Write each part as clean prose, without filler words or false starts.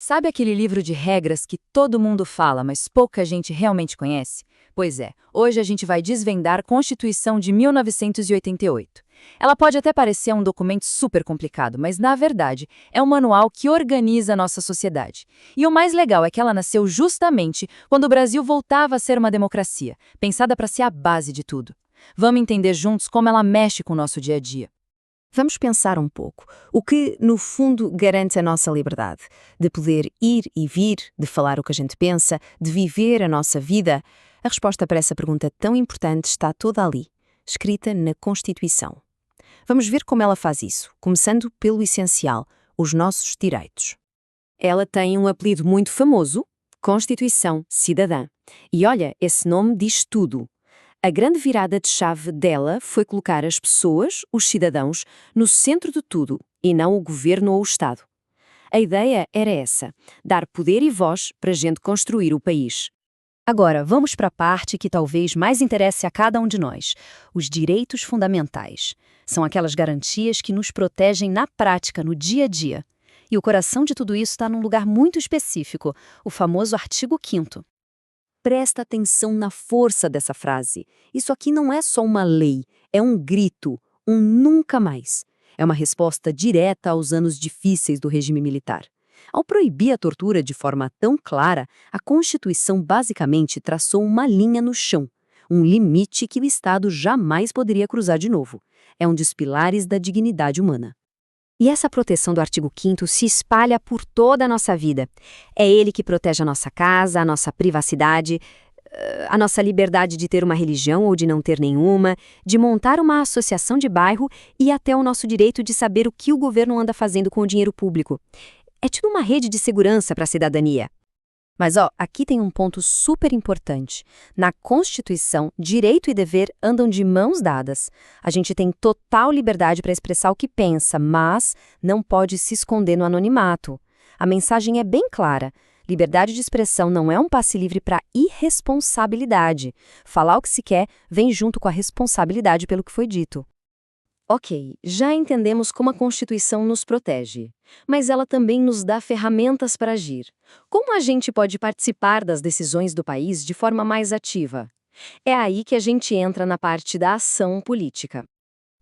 Sabe aquele livro de regras que todo mundo fala, mas pouca gente realmente conhece? Pois é, hoje a gente vai desvendar a Constituição de 1988. Ela pode até parecer um documento super complicado, mas na verdade é um manual que organiza a nossa sociedade. E o mais legal é que ela nasceu justamente quando o Brasil voltava a ser uma democracia, pensada para ser a base de tudo. Vamos entender juntos como ela mexe com o nosso dia a dia. Vamos pensar um pouco. O que, no fundo, garante a nossa liberdade? De poder ir e vir, de falar o que a gente pensa, de viver a nossa vida? A resposta para essa pergunta tão importante está toda ali, escrita na Constituição. Vamos ver como ela faz isso, começando pelo essencial, os nossos direitos. Ela tem um apelido muito famoso, Constituição Cidadã. E olha, esse nome diz tudo. A grande virada de chave dela foi colocar as pessoas, os cidadãos, no centro de tudo, e não o governo ou o Estado. A ideia era essa, dar poder e voz para a gente construir o país. Agora, vamos para a parte que talvez mais interesse a cada um de nós, os direitos fundamentais. São aquelas garantias que nos protegem na prática, no dia a dia. E o coração de tudo isso está num lugar muito específico, o famoso artigo 5º. Presta atenção na força dessa frase. Isso aqui não é só uma lei, é um grito, um nunca mais. É uma resposta direta aos anos difíceis do regime militar. Ao proibir a tortura de forma tão clara, a Constituição basicamente traçou uma linha no chão, um limite que o Estado jamais poderia cruzar de novo. É um dos pilares da dignidade humana. E essa proteção do artigo 5º se espalha por toda a nossa vida. É ele que protege a nossa casa, a nossa privacidade, a nossa liberdade de ter uma religião ou de não ter nenhuma, de montar uma associação de bairro e até o nosso direito de saber o que o governo anda fazendo com o dinheiro público. É tipo uma rede de segurança para a cidadania. Mas aqui tem um ponto super importante. Na Constituição, direito e dever andam de mãos dadas. A gente tem total liberdade para expressar o que pensa, mas não pode se esconder no anonimato. A mensagem é bem clara. Liberdade de expressão não é um passe livre para irresponsabilidade. Falar o que se quer vem junto com a responsabilidade pelo que foi dito. Ok, já entendemos como a Constituição nos protege, mas ela também nos dá ferramentas para agir. Como a gente pode participar das decisões do país de forma mais ativa? É aí que a gente entra na parte da ação política.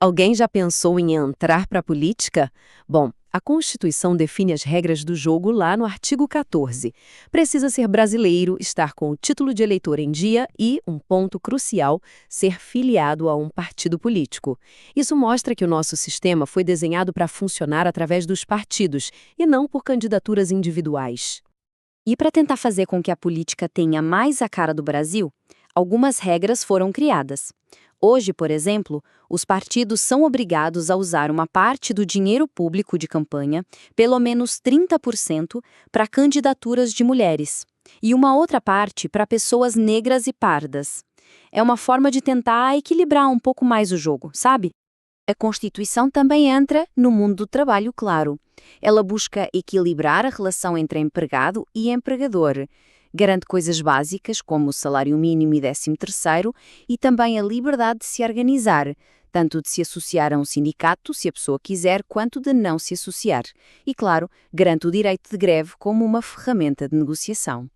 Alguém já pensou em entrar para a política? Bom, a Constituição define as regras do jogo lá no artigo 14. Precisa ser brasileiro, estar com o título de eleitor em dia e, um ponto crucial, ser filiado a um partido político. Isso mostra que o nosso sistema foi desenhado para funcionar através dos partidos e não por candidaturas individuais. E para tentar fazer com que a política tenha mais a cara do Brasil, algumas regras foram criadas. Hoje, por exemplo, os partidos são obrigados a usar uma parte do dinheiro público de campanha, pelo menos 30%, para candidaturas de mulheres, e uma outra parte para pessoas negras e pardas. É uma forma de tentar equilibrar um pouco mais o jogo, sabe? A Constituição também entra no mundo do trabalho, claro. Ela busca equilibrar a relação entre empregado e empregador. Garante coisas básicas, como o salário mínimo e 13º, e também a liberdade de se organizar, tanto de se associar a um sindicato, se a pessoa quiser, quanto de não se associar. E, claro, garante o direito de greve como uma ferramenta de negociação.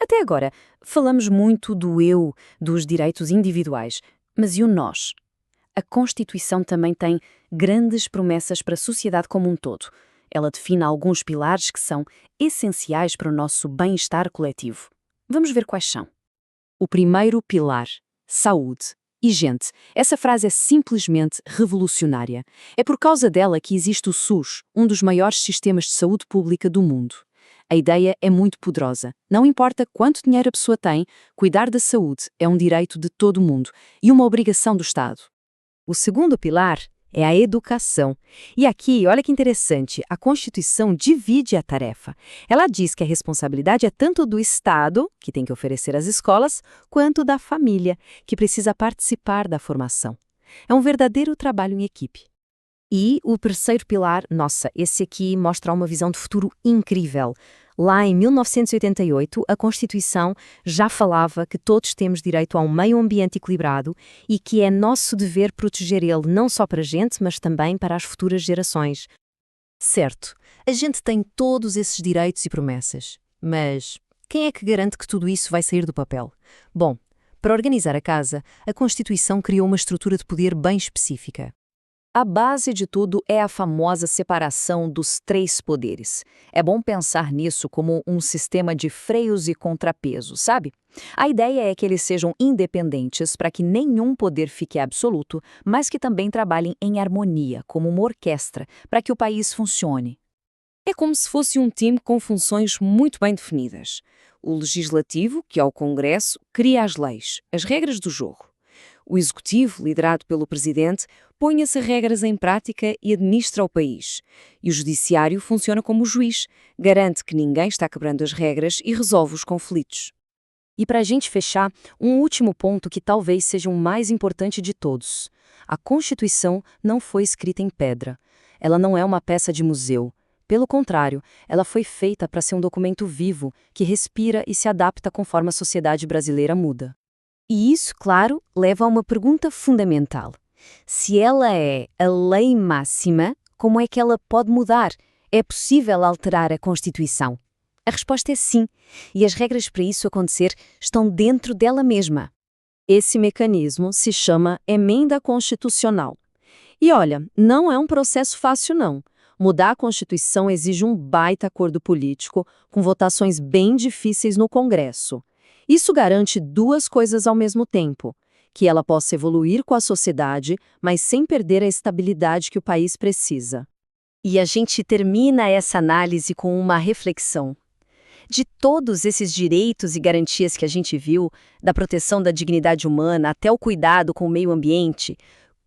Até agora, falamos muito do eu, dos direitos individuais, mas e o nós? A Constituição também tem grandes promessas para a sociedade como um todo. Ela define alguns pilares que são essenciais para o nosso bem-estar coletivo. Vamos ver quais são. O primeiro pilar, saúde. E, gente, essa frase é simplesmente revolucionária. É por causa dela que existe o SUS, um dos maiores sistemas de saúde pública do mundo. A ideia é muito poderosa. Não importa quanto dinheiro a pessoa tem, cuidar da saúde é um direito de todo mundo e uma obrigação do Estado. O segundo pilar é a educação. E aqui, olha que interessante, a Constituição divide a tarefa. Ela diz que a responsabilidade é tanto do Estado, que tem que oferecer às escolas, quanto da família, que precisa participar da formação. É um verdadeiro trabalho em equipe. E o terceiro pilar, nossa, esse aqui mostra uma visão de futuro incrível. Lá em 1988, a Constituição já falava que todos temos direito a um meio ambiente equilibrado e que é nosso dever proteger ele não só para a gente, mas também para as futuras gerações. Certo, a gente tem todos esses direitos e promessas, mas quem é que garante que tudo isso vai sair do papel? Bom, para organizar a casa, a Constituição criou uma estrutura de poder bem específica. A base de tudo é a famosa separação dos três poderes. É bom pensar nisso como um sistema de freios e contrapesos, sabe? A ideia é que eles sejam independentes para que nenhum poder fique absoluto, mas que também trabalhem em harmonia, como uma orquestra, para que o país funcione. É como se fosse um time com funções muito bem definidas. O Legislativo, que é o Congresso, cria as leis, as regras do jogo. O Executivo, liderado pelo Presidente, põe essas regras em prática e administra o país. E o Judiciário funciona como juiz, garante que ninguém está quebrando as regras e resolve os conflitos. E para a gente fechar, um último ponto que talvez seja o mais importante de todos. A Constituição não foi escrita em pedra. Ela não é uma peça de museu. Pelo contrário, ela foi feita para ser um documento vivo, que respira e se adapta conforme a sociedade brasileira muda. E isso, claro, leva a uma pergunta fundamental. Se ela é a lei máxima, como é que ela pode mudar? É possível alterar a Constituição? A resposta é sim, e as regras para isso acontecer estão dentro dela mesma. Esse mecanismo se chama emenda constitucional. E olha, não é um processo fácil não. Mudar a Constituição exige um baita acordo político, com votações bem difíceis no Congresso. Isso garante duas coisas ao mesmo tempo: que ela possa evoluir com a sociedade, mas sem perder a estabilidade que o país precisa. E a gente termina essa análise com uma reflexão. De todos esses direitos e garantias que a gente viu, da proteção da dignidade humana até o cuidado com o meio ambiente,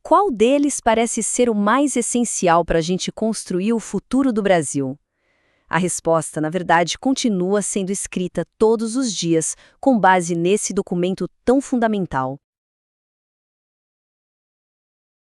qual deles parece ser o mais essencial para a gente construir o futuro do Brasil? A resposta, na verdade, continua sendo escrita todos os dias com base nesse documento tão fundamental.